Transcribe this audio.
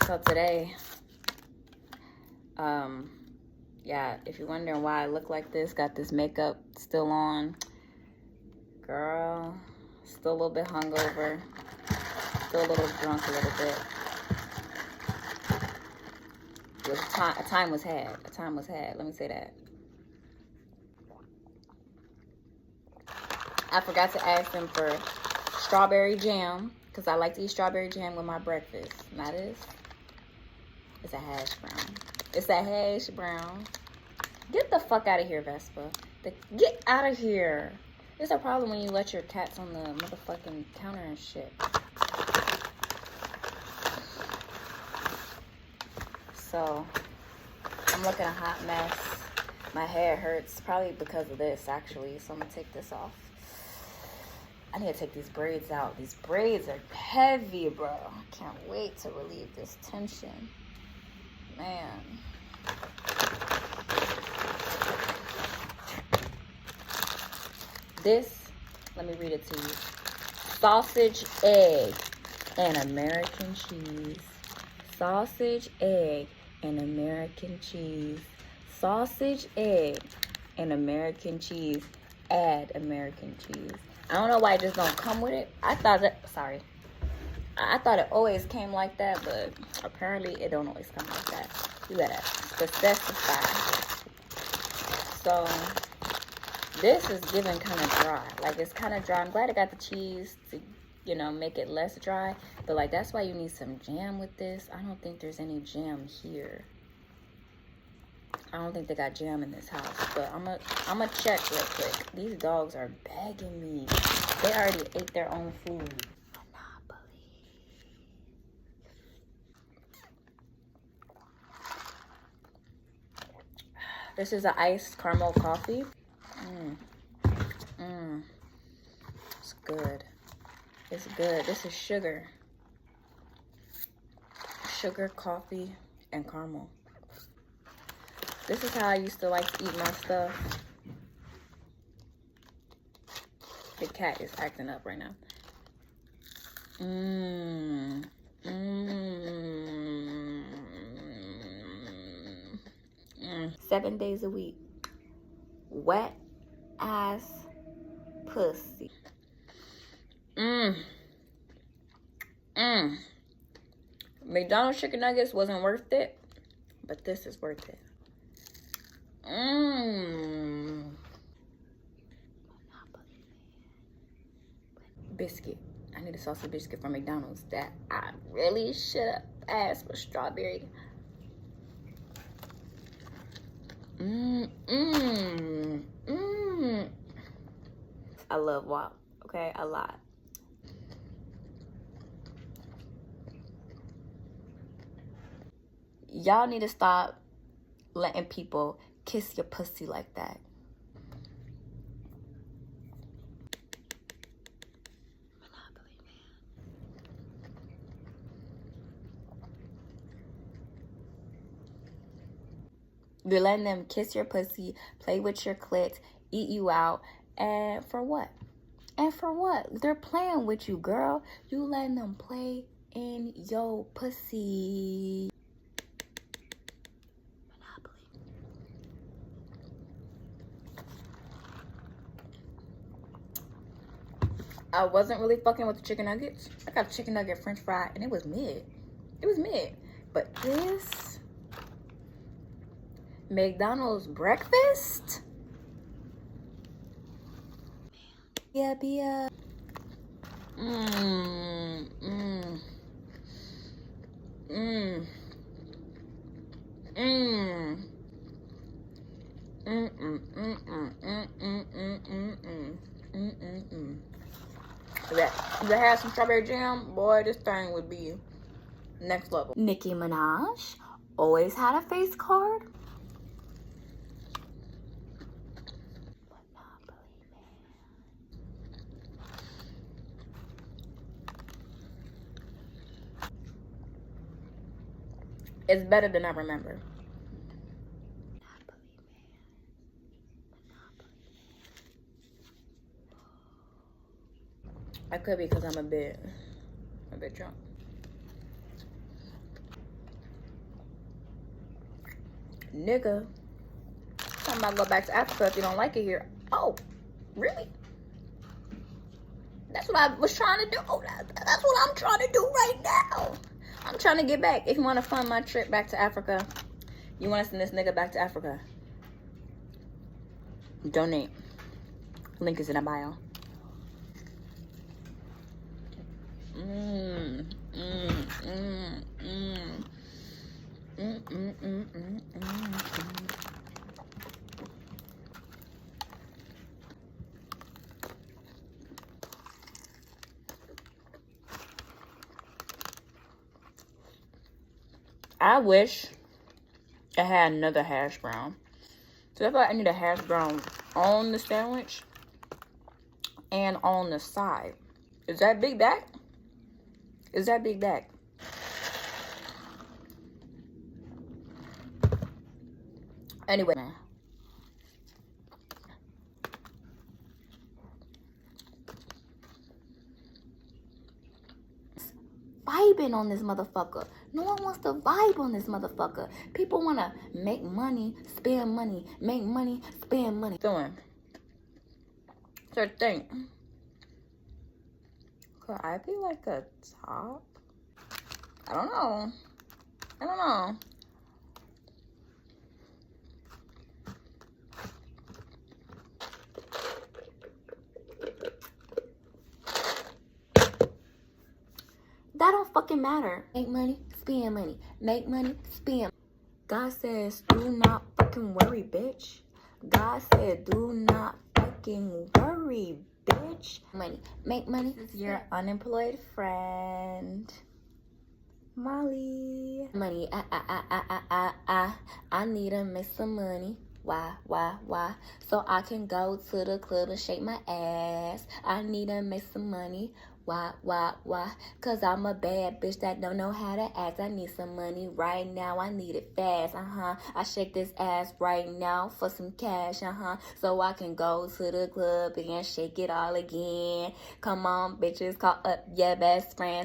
So today, yeah, if you're wondering why I look like this, got this makeup still on, girl, still a little bit hungover, still a little drunk a little bit. A time was had. A time was had. Let me say that. I forgot to ask them for strawberry jam because I like to eat strawberry jam with my breakfast. Now this, it's a hash brown. It's a hash brown. Get the fuck out of here, Vespa. Get out of here. It's a problem when you let your cats on the motherfucking counter and shit. So, I'm looking a hot mess. My hair hurts, probably because of this, actually. So, I'm going to take this off. I need to take these braids out. These braids are heavy, bro. I can't wait to relieve this tension. Man. This, let me read it to you. Sausage, egg, and American cheese. Sausage, egg, and American cheese. Sausage, egg, and American cheese. Add American cheese. I don't know why it just don't come with it. I thought it always came like that, but apparently it don't always come like that. You gotta specify. So this is giving kind of dry. Like, it's kind of dry. I'm glad I got the cheese to, you know, make it less dry. But, like, that's why you need some jam with this. I don't think there's any jam here. I don't think they got jam in this house. But I'm gonna check real quick. These dogs are begging me. They already ate their own food. Monopoly. This is an iced caramel coffee. It's good. It's good. This is sugar. Sugar, coffee, and caramel. This is how I used to like to eat my stuff. The cat is acting up right now. 7 days a week. Wet ass pussy. McDonald's chicken nuggets wasn't worth it, but this is worth it. Biscuit. I need a salsa biscuit from McDonald's that I really should have asked for strawberry. I love WAP, okay? A lot. Y'all need to stop letting people kiss your pussy like that. Monopoly, man. You're letting them kiss your pussy, play with your clit, eat you out, and for what? And for what? They're playing with you, girl. You letting them play in your pussy. I wasn't really fucking with the chicken nuggets. I got a chicken nugget french fry and it was mid. It was mid. But this McDonald's breakfast? Yeah. If I had some strawberry jam, boy, this thing would be next level. Nicki Minaj always had a face card. It's better than I remember. I could be because I'm a bit drunk. Nigga, I'm about to go back to Africa if you don't like it here. Oh, really? That's what I was trying to do. That's what I'm trying to do right now. I'm trying to get back. If you want to fund my trip back to Africa, you want to send this nigga back to Africa, donate. Link is in the bio. I wish I had another hash brown. So I feel like I need a hash brown on the sandwich and on the side. Is that big back? Is that big back? Anyway, man. Vibing on this motherfucker. No one wants to vibe on this motherfucker. People want to make money, spend money, make money, spend money. Doing. So think. Could I be like a top? I don't know. I don't know. That don't fucking matter. Make money, spend money. Make money, spend. God says, do not fucking worry, bitch. God said, do not fucking worry, bitch. Money, make money. This is your unemployed friend, Molly. Money, I need to make some money. Why? So I can go to the club and shake my ass. I need to make some money. Why? Cause I'm a bad bitch that don't know how to act. I need some money right now. I need it fast. I shake this ass right now for some cash. So I can go to the club and shake it all again. Come on, bitches, call up your best friend.